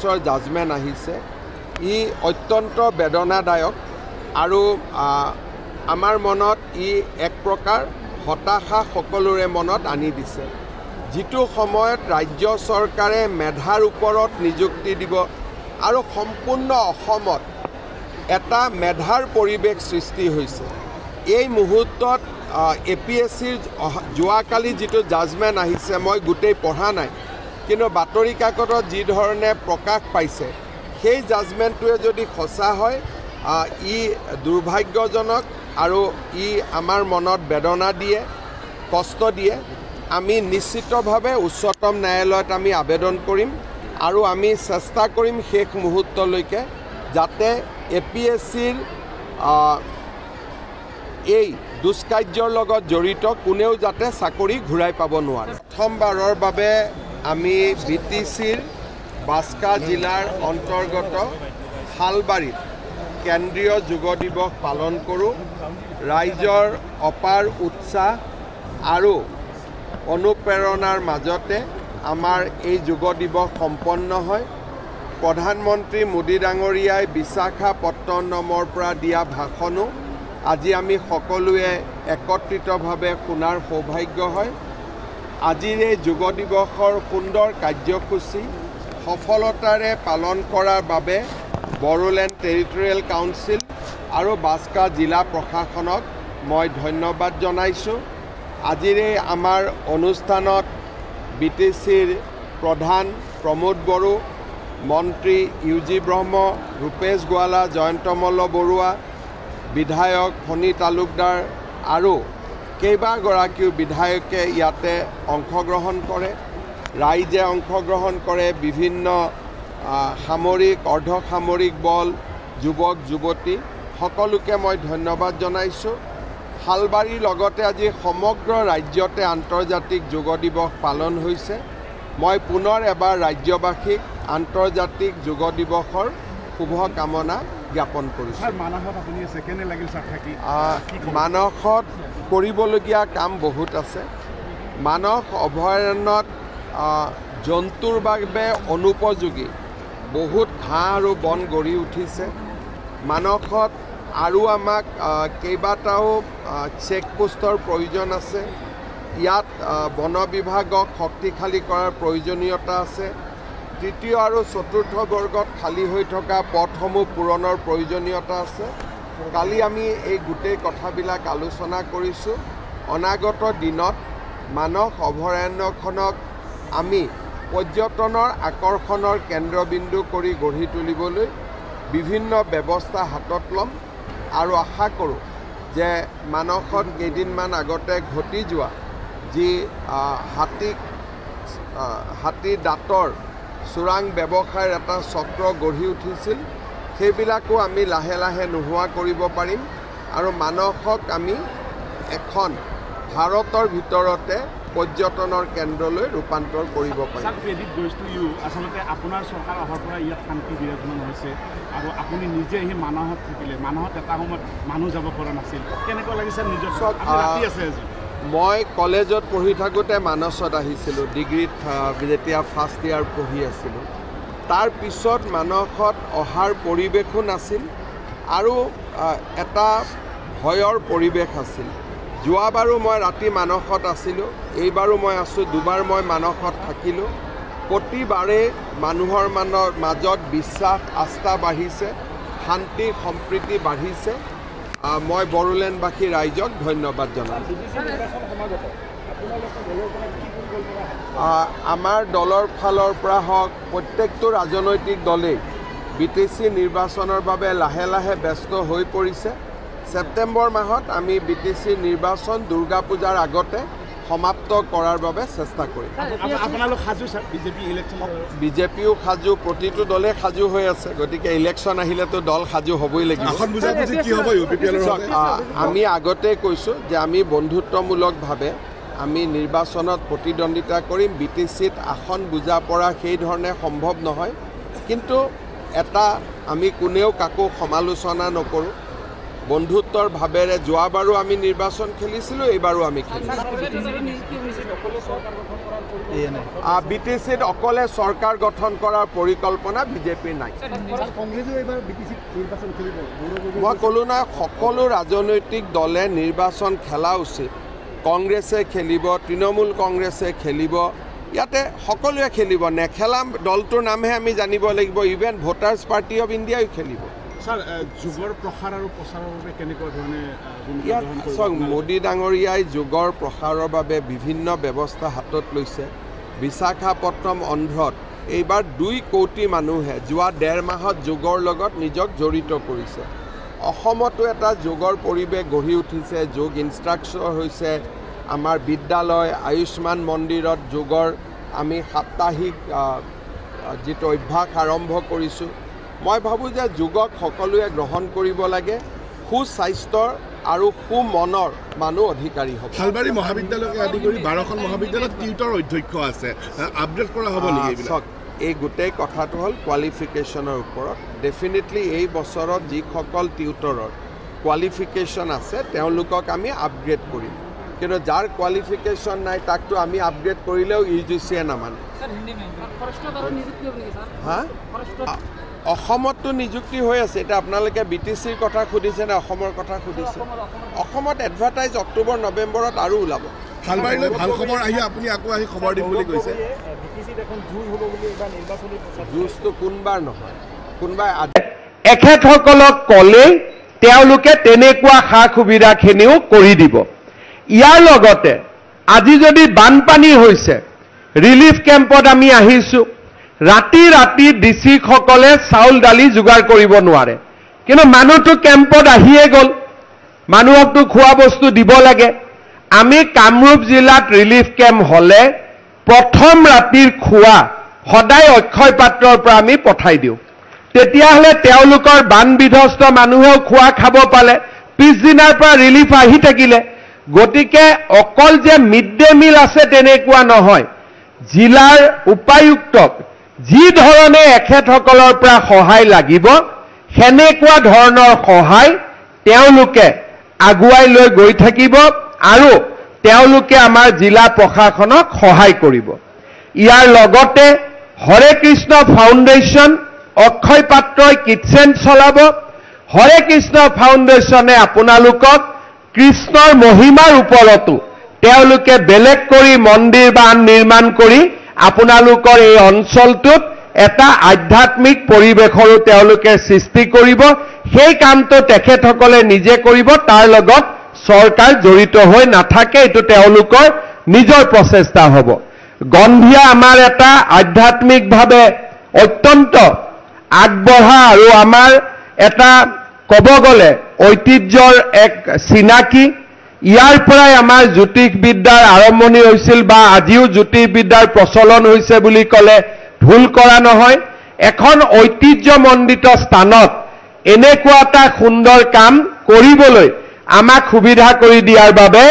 এপেক্সৰ judgement আহিছে ই অত্যন্ত বেদনাদায়ক আৰু আমাৰ মনত ই এক প্ৰকাৰ হতাশা সকলোৰে মনত আনি দিছে যিটো সময়ত ৰাজ্য চৰকাৰে মেধাৰ ওপৰত নিযুক্তি দিব আৰু সম্পূৰ্ণ অসমত এটা মেধাৰ পৰিৱেশ সৃষ্টি হৈছে এই মুহূৰ্তত APSCৰ যোৱাকালি যিটো জাজমেণ্ট আহিছে মই গোটেই পঢ়া নাই কিন্তু বাতৰি কাকতত যি ধৰণে প্ৰকাশ পাইছে সেই জাজমেণ্টটোৱে যদি সঁচা হয় ই দুৰ্ভাগ্যজনক আৰু ই আমাৰ মনত বেদনা দিয়ে কষ্ট দিয়ে আমি নিশ্চিতভাৱে উচ্চতম ন্যায়ালয়ত আমি আবেদন কৰিম আৰু আমি চেষ্টা কৰিম শেষ মুহূৰ্তলৈকে যাতে APSCৰ এই দুষ্কাৰ্যৰ লগত জড়িত কোনেও যাতে চাকৰি ঘূৰাই পাব নোৱাৰে প্ৰথমবাৰৰ বাবে আমি BTCৰ বাস্কা জিলাৰ অন্তৰ্গত শালবাৰীত কেন্দ্ৰীয় যোগ দিৱস পালন কৰোঁ ৰাইজৰ অপাৰ উৎসাহ আৰু অনুপ্ৰেৰণাৰ মাজতে আমাৰ এই যোগ দিৱস সম্পন্ন হয় প্ৰধানমন্ত্ৰী মোদী ডাঙৰীয়াই বিশাখাপট্টনমৰ পৰা দিয়া ভাষণো আজি আমি সকলোৱে একত্ৰিতভাৱে শুনাৰ সৌভাগ্য হয় আজিৰ এই যোগ দিৱসৰ সুন্দৰ কাৰ্যসূচী সফলতাৰে পালন কৰাৰ বাবে বড়োলেণ্ড টেৰিটৰিয়েল কাউন্সিল আৰু বাস্কা জিলা প্ৰশাসনক মই ধন্যবাদ জনাইছোঁ আজিৰ এই আমাৰ অনুষ্ঠানত BTCৰ প্ৰধান প্ৰমোদ বড়ো মন্ত্ৰী UG ব্ৰহ্ম ৰূপেশ গোৱালা জয়ন্ত মল্ল বৰুৱা বিধায়ক ফণী তালুকদাৰ আৰু কেইবাগৰাকীও বিধায়কে ইয়াতে অংশগ্ৰহণ কৰে ৰাইজে অংশগ্ৰহণ কৰে বিভিন্ন সামৰিক অৰ্ধসামৰিক বল যুৱক যুৱতী সকলোকে মই ধন্যবাদ জনাইছোঁ শালবাৰীৰ লগতে আজি সমগ্ৰ ৰাজ্যতে আন্তৰ্জাতিক যোগ দিৱস পালন হৈছে মই পুনৰ এবাৰ ৰাজ্যবাসীক আন্তৰ্জাতিক যোগ দিৱসৰ শুভকামনা জ্ঞাপন কৰিছোঁ মানসত কৰিবলগীয়া কাম বহুত আছে মানস অভয়াৰণ্যত জন্তুৰ বাবে অনুপযোগী বহুত ঘাঁহ আৰু বন গঢ়ি উঠিছে মানসত আৰু আমাক কেইবাটাও চেকপোষ্টৰ প্ৰয়োজন আছে ইয়াত বন বিভাগক শক্তিশালী কৰাৰ প্ৰয়োজনীয়তা আছে তৃতীয় আৰু চতুৰ্থ বৰ্গত খালী হৈ থকা পথসমূহ পূৰণৰ প্ৰয়োজনীয়তা আছে কালি আমি এই গোটেই কথাবিলাক আলোচনা কৰিছোঁ অনাগত দিনত মানস অভয়াৰণ্যখনক আমি পৰ্যটনৰ আকৰ্ষণৰ কেন্দ্ৰবিন্দু কৰি গঢ়ি তুলিবলৈ বিভিন্ন ব্যৱস্থা হাতত ল'ম আৰু আশা কৰোঁ যে মানসত কেইদিনমান আগতে ঘটি যোৱা যি হাতী দাঁতৰ চোৰাং ব্যৱসায়ৰ এটা চক্ৰ গঢ়ি উঠিছিল সেইবিলাকো আমি লাহে লাহে নোহোৱা কৰিব পাৰিম আৰু মানসক আমি এখন ভাৰতৰ ভিতৰতে পৰ্যটনৰ কেন্দ্ৰলৈ ৰূপান্তৰ কৰিব পাৰিম আচলতে আপোনাৰ চৰকাৰ অহাৰ পৰা ইয়াত শান্তি বিৰাজমান হৈছে আৰু আপুনি নিজে আহি মানসত থাকিলে মানসত এটা সময়ত মানুহ যাব পৰা নাছিল কেনেকুৱা লাগিছে নিজৰ ৰাতি আছে আজি মই কলেজত পঢ়ি থাকোঁতে মানসত আহিছিলোঁ ডিগ্ৰীত যেতিয়া ফাৰ্ষ্ট ইয়াৰ পঢ়ি আছিলোঁ তাৰ পিছত মানসত অহাৰ পৰিৱেশো নাছিল আৰু এটা ভয়ৰ পৰিৱেশ আছিল যোৱাবাৰো মই ৰাতি মানসত আছিলোঁ এইবাৰো মই আছোঁ দুবাৰ মই মানসত থাকিলোঁ প্ৰতিবাৰে মানুহৰ মাজত বিশ্বাস আস্থা বাঢ়িছে শান্তি সম্প্ৰীতি বাঢ়িছে মই বড়োলেণ্ডবাসী ৰাইজক ধন্যবাদ জনাওঁ আমাৰ দলৰ ফালৰ পৰা হওক প্ৰত্যেকটো ৰাজনৈতিক দলেই BTC নিৰ্বাচনৰ বাবে লাহে লাহে ব্যস্ত হৈ পৰিছে ছেপ্টেম্বৰ মাহত আমি BTC নিৰ্বাচন দুৰ্গা পূজাৰ আগতে সমাপ্ত কৰাৰ বাবে চেষ্টা কৰিম বিজেপিও সাজু প্ৰতিটো দলে সাজু হৈ আছে গতিকে ইলেকশ্যন আহিলেতো দল সাজু হ'বই লাগিব আমি আগতে কৈছোঁ যে আমি বন্ধুত্বমূলকভাৱে আমি নিৰ্বাচনত প্ৰতিদ্বন্দ্বিতা কৰিম BTCত আসন বুজা পৰা সেই ধৰণে সম্ভৱ নহয় কিন্তু এটা আমি কোনেও কাকো সমালোচনা নকৰোঁ বন্ধুত্বৰ ভাৱেৰে যোৱাবাৰো আমি নিৰ্বাচন খেলিছিলোঁ, এইবাৰো আমি খেলিছোঁ। BTCত অকলে চৰকাৰ গঠন কৰাৰ পৰিকল্পনা বিজেপিৰ নাই। মই ক'লো নহয়, সকলো ৰাজনৈতিক দলে নিৰ্বাচন খেলা উচিত। কংগ্ৰেছে খেলিব, তৃণমূল কংগ্ৰেছে খেলিব, ইয়াতে সকলোৱে খেলিব। নেখেলা দলটোৰ নামহে আমি জানিব লাগিব। ইভেন ভোটাৰ্ছ পাৰ্টি অফ ইণ্ডিয়াও খেলিব। স্যাৰ, যুগৰ প্ৰসাৰ আৰু প্ৰচাৰৰ বাবে কেনেকুৱা ধৰণে ইয়াত চাওক, মোদী ডাঙৰীয়াই যুগৰ প্ৰসাৰৰ বাবে বিভিন্ন ব্যৱস্থা হাতত লৈছে। বিশাখাপট্টনম অন্ধ্ৰত এইবাৰ 2 কোটি মানুহে যোৱা 1.5 মাহত যুগৰ লগত নিজক জড়িত কৰিছে। অসমতো এটা যুগৰ পৰিৱেশ গঢ়ি উঠিছে। যোগ ইনষ্ট্ৰাকচাৰ হৈছে। আমাৰ বিদ্যালয়, আয়ুষ্মান মন্দিৰত যুগৰ আমি সাপ্তাহিক যিটো অভ্যাস আৰম্ভ কৰিছোঁ। মই ভাবোঁ যে যোগক সকলোৱে গ্ৰহণ কৰিব লাগে। সুস্বাস্থ্যৰ আৰু সুমনৰ মানুহ অধিকাৰী হ'ব। শালবাৰী মহাবিদ্যালয়কে আদি কৰি 12খন মহাবিদ্যালয়ত টিউটৰ অধ্যক্ষ আছে, আপডেট কৰা হ'ব নেকি? চাওক, এই গোটেই কথাটো হ'ল কোৱালিফিকেশ্যনৰ ওপৰত। ডেফিনেটলি এই বছৰত যিসকল টিউটৰৰ কোৱালিফিকেশ্যন আছে তেওঁলোকক আমি আপগ্ৰেড কৰিম, কিন্তু যাৰ কোৱালিফিকেশ্যন নাই তাকতো আমি আপগ্ৰেড কৰিলেও UGCয়ে নামানে। হা, অসমততো নিযুক্তি হৈ আছে। এতিয়া আপোনালোকে BTCৰ কথা সুধিছে নে অসমৰ কথা সুধিছে? অসমত এডভাৰটাইজ অক্টোবৰ নৱেম্বৰত আৰু ওলাব। শালবাৰীলৈ ভাল খবৰ আহি আপুনি আকৌ আহি খবৰ দিম বুলি কৈছে। যুঁজটো কোনবাৰ নহয়, কোনোবাই এখেতসকলক ক'লেই তেওঁলোকে তেনেকুৱা সা সুবিধাখিনিও কৰি দিব। ইয়াৰ লগতে আজি যদি বানপানী হৈছে, ৰিলিফ কেম্পত আমি আহিছোঁ, ৰাতি ৰাতি ডিচিসকলে চাউল দালি যোগাৰ কৰিব নোৱাৰে, কিন্তু মানুহটো কেম্পত আহিয়ে গ'ল, মানুহকতো খোৱা বস্তু দিব লাগে। আমি কামৰূপ জিলাত ৰিলিফ কেম্প হ'লে প্ৰথম ৰাতিৰ খোৱা সদায় অক্ষয় পাত্ৰৰ পৰা আমি পঠাই দিওঁ। তেতিয়াহ'লে তেওঁলোকৰ বান বিধ্বস্ত মানুহেও খোৱা খাব পালে, পিছদিনাৰ পৰা ৰিলিফ আহি থাকিলে। গতিকে অকল যে মিড ডে মিল আছে তেনেকুৱা নহয়। জিলাৰ উপায়ুক্তক যি ধৰণে এখেতসকলৰ পৰা সহায় লাগিব, সেনেকুৱা ধৰণৰ সহায় তেওঁলোকে আগুৱাই লৈ গৈ থাকিব আৰু তেওঁলোকে আমাৰ জিলা প্ৰশাসনক সহায় কৰিব। ইয়াৰ লগতে হৰে কৃষ্ণ ফাউণ্ডেশ্যন, অক্ষয় পাত্ৰই কিটচেন চলাব। হৰে কৃষ্ণ ফাউণ্ডেশ্যনে আপোনালোকক কৃষ্ণৰ মহিমাৰ ওপৰতো তেওঁলোকে বেলেগ কৰি মন্দিৰ বা নিৰ্মাণ কৰি আপোনালোকৰ এই অঞ্চলটোত এটা আধ্যাত্মিক পৰিৱেশৰো তেওঁলোকে সৃষ্টি কৰিব। সেই কামটো তেখেতসকলে নিজে কৰিব, তাৰ লগত চৰকাৰ জড়িত হৈ নাথাকে। এইটো তেওঁলোকৰ নিজৰ প্ৰচেষ্টা হ'ব। গন্ধিয়া আমাৰ এটা আধ্যাত্মিকভাৱে অত্যন্ত আগবঢ়া আৰু আমাৰ এটা ক'ব গ'লে ঐতিহ্যৰ এক চিনাকি। ইয়াৰ পৰাই আমাৰ জ্যোতিষবিদ্যাৰ আৰম্ভণি হৈছিল, বা আজিও জ্যোতিষবিদ্যাৰ প্ৰচলন হৈছে বুলি ক'লে ভুল কৰা নহয়। এখন ঐতিহ্যমণ্ডিত স্থানত এনেকুৱা এটা সুন্দৰ কাম কৰিবলৈ আমাক সুবিধা কৰি দিয়াৰ বাবে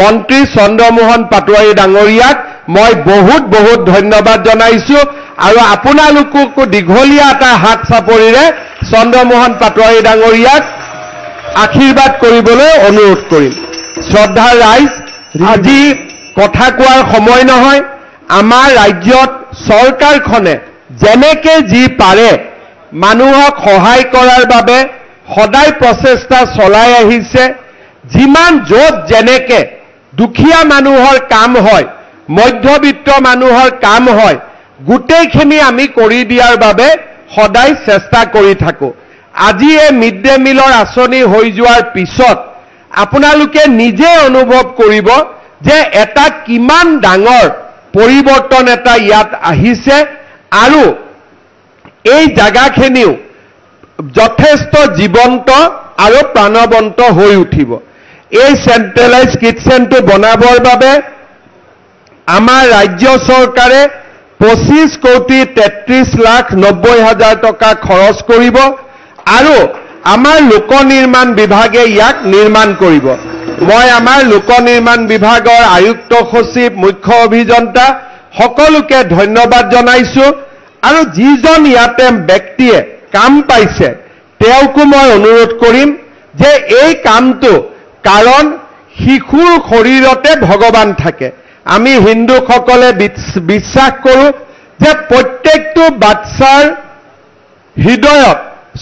মন্ত্ৰী চন্দ্ৰমোহন পাটোৱাৰী ডাঙৰীয়াক মই বহুত বহুত ধন্যবাদ জনাইছোঁ। আৰু আপোনালোককো দীঘলীয়া এটা হাত চাপৰিৰে চন্দ্ৰমোহন পাটোৱাৰী ডাঙৰীয়াক আশীৰ্বাদ কৰিবলৈ অনুৰোধ কৰিম। শ্ৰদ্ধাৰ ৰাইজ, আজি কথা কোৱাৰ সময় নহয়। আমাৰ ৰাজ্যত চৰকাৰখনে যেনেকে যি পাৰে মানুহক সহায় কৰাৰ বাবে সদায় প্ৰচেষ্টা চলাই আহিছে। যিমান য'ত যেনেকে দুখীয়া মানুহৰ কাম হয়, মধ্যবিত্ত মানুহৰ কাম হয়, গোটেইখিনি আমি কৰি দিয়াৰ বাবে সদায় চেষ্টা কৰি থাকোঁ। আজি এই মিড ডে মিলৰ আঁচনি হৈ যোৱাৰ পিছত আপোনালোকে নিজে অনুভৱ কৰিব যে এটা কিমান ডাঙৰ পৰিৱৰ্তন এটা ইয়াত আহিছে, আৰু এই জাগাখিনিও যথেষ্ট জীৱন্ত আৰু প্ৰাণৱন্ত হৈ উঠিব। এই চেণ্ট্ৰেলাইজ কিটচেনটো বনাবৰ বাবে আমাৰ ৰাজ্য চৰকাৰে 25,33,90,000 টকা খৰচ কৰিব, আৰু আমাৰ লোক নিৰ্মাণ বিভাগে ইয়াক নিৰ্মাণ কৰিব। মই আমাৰ লোক নিৰ্মাণ বিভাগৰ আয়ুক্ত সচিব, মুখ্য অভিযন্তা সকলোকে ধন্যবাদ জনাইছোঁ। আৰু যিজন ইয়াতে ব্যক্তিয়ে কাম পাইছে তেওঁকো মই অনুৰোধ কৰিম, যে এই কামটো কাৰণ শিশুৰ শৰীৰতে ভগৱান থাকে। আমি হিন্দুসকলে বিশ্বাস কৰোঁ যে প্ৰত্যেকটো বাচ্চাৰ হৃদয়ত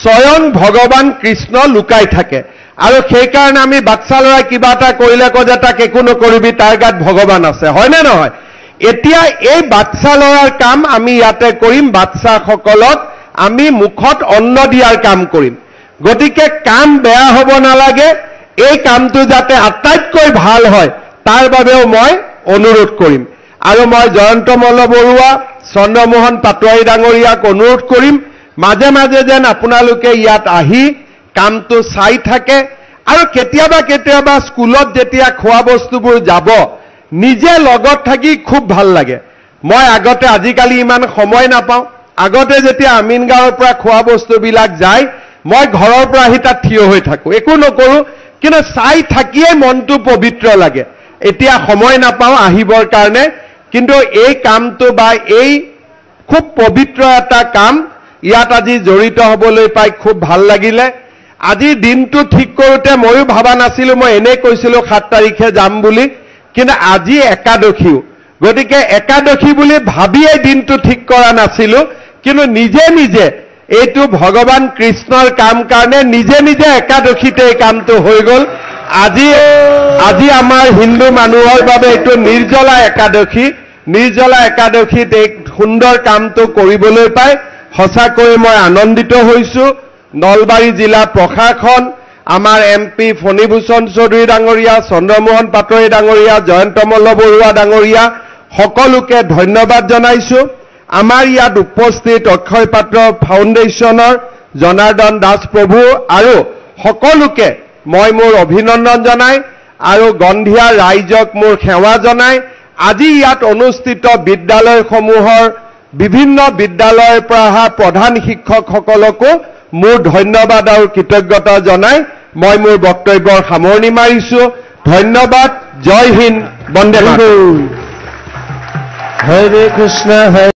স্বয়ং ভগৱান কৃষ্ণ লুকাই থাকে আৰু সেইকাৰণে আমি বাচ্চা ল'ৰাই কিবা এটা কৰিলে কয় যে তাক একো নকৰিবি, তাৰ গাত ভগৱান আছে, হয়নে নহয়? এতিয়া এই বাচ্চা ল'ৰাৰ কাম আমি ইয়াতে কৰিম, বাচ্চাসকলক আমি মুখত অন্ন দিয়াৰ কাম কৰিম। গতিকে কাম বেয়া হ'ব নালাগে, এই কামটো যাতে আটাইতকৈ ভাল হয় তাৰ বাবেও মই অনুৰোধ কৰিম। আৰু মই জয়ন্ত মল্ল বৰুৱা, চন্দ্ৰমোহন পাটোৱাৰী ডাঙৰীয়াক অনুৰোধ কৰিম মাজে মাজে যেন আপোনালোকে ইয়াত আহি কামটো চাই থাকে আৰু কেতিয়াবা কেতিয়াবা স্কুলত যেতিয়া খোৱা বস্তুবোৰ যাব নিজে লগত থাকি খুব ভাল লাগে। মই আগতে, আজিকালি ইমান সময় নাপাওঁ, আগতে যেতিয়া আমিন গাঁৱৰ পৰা খোৱা বস্তুবিলাক যায় মই ঘৰৰ পৰা আহি তাত থিয় হৈ থাকোঁ, একো নকৰোঁ, কিন্তু চাই থাকিয়ে মনটো পবিত্ৰ লাগে। এতিয়া সময় নাপাওঁ আহিবৰ কাৰণে, কিন্তু এই কামটো বা এই খুব পবিত্ৰ এটা কাম ইয়াত আজি জড়িত হ'বলৈ পাই খুব ভাল লাগিলে। আজি দিনটো ঠিক কৰোঁতে ময়ো ভাবা নাছিলোঁ, মই এনেই কৈছিলোঁ 7 তাৰিখে যাম বুলি, কিন্তু আজি একাদশীও, গতিকে একাদশী বুলি ভাবিয়ে দিনটো ঠিক কৰা নাছিলোঁ, কিন্তু নিজে নিজে এইটো ভগৱান কৃষ্ণৰ কাম কাৰণে নিজে নিজে একাদশীতে এই কামটো হৈ গ'ল। আজি আমাৰ হিন্দু মানুহৰ বাবে এইটো নিৰ্জলা একাদশী। নিৰ্জলা একাদশীত এই সুন্দৰ কামটো কৰিবলৈ পাই সঁচাকৈ মই আনন্দিত হৈছোঁ। নলবাৰী জিলা প্ৰশাসন, আমাৰ MP ফণীভূষণ চৌধুৰী ডাঙৰীয়া, চন্দ্ৰমোহন পাটোৱাৰী ডাঙৰীয়া, জয়ন্ত মল্ল বৰুৱা ডাঙৰীয়া সকলোকে ধন্যবাদ জনাইছোঁ। আমাৰ ইয়াত উপস্থিত অক্ষয় পাত্ৰ ফাউণ্ডেশ্যনৰ জনাৰ্দন দাস প্ৰভু আৰু সকলোকে মই মোৰ অভিনন্দন জনাই আৰু গন্ধিয়া ৰাইজক মোৰ সেৱা জনাই আজি ইয়াত অনুষ্ঠিত বিদ্যালয়সমূহৰ বিভিন্ন বিদ্যালয়ৰ পৰা অহা প্ৰধান শিক্ষকসকলকো মোৰ ধন্যবাদ আৰু কৃতজ্ঞতা জনাই মই মোৰ বক্তব্যৰ সামৰণি মাৰিছোঁ। ধন্যবাদ। জয় হিন্দ, বন্দে মাতৰম। হৰে কৃষ্ণ হৰে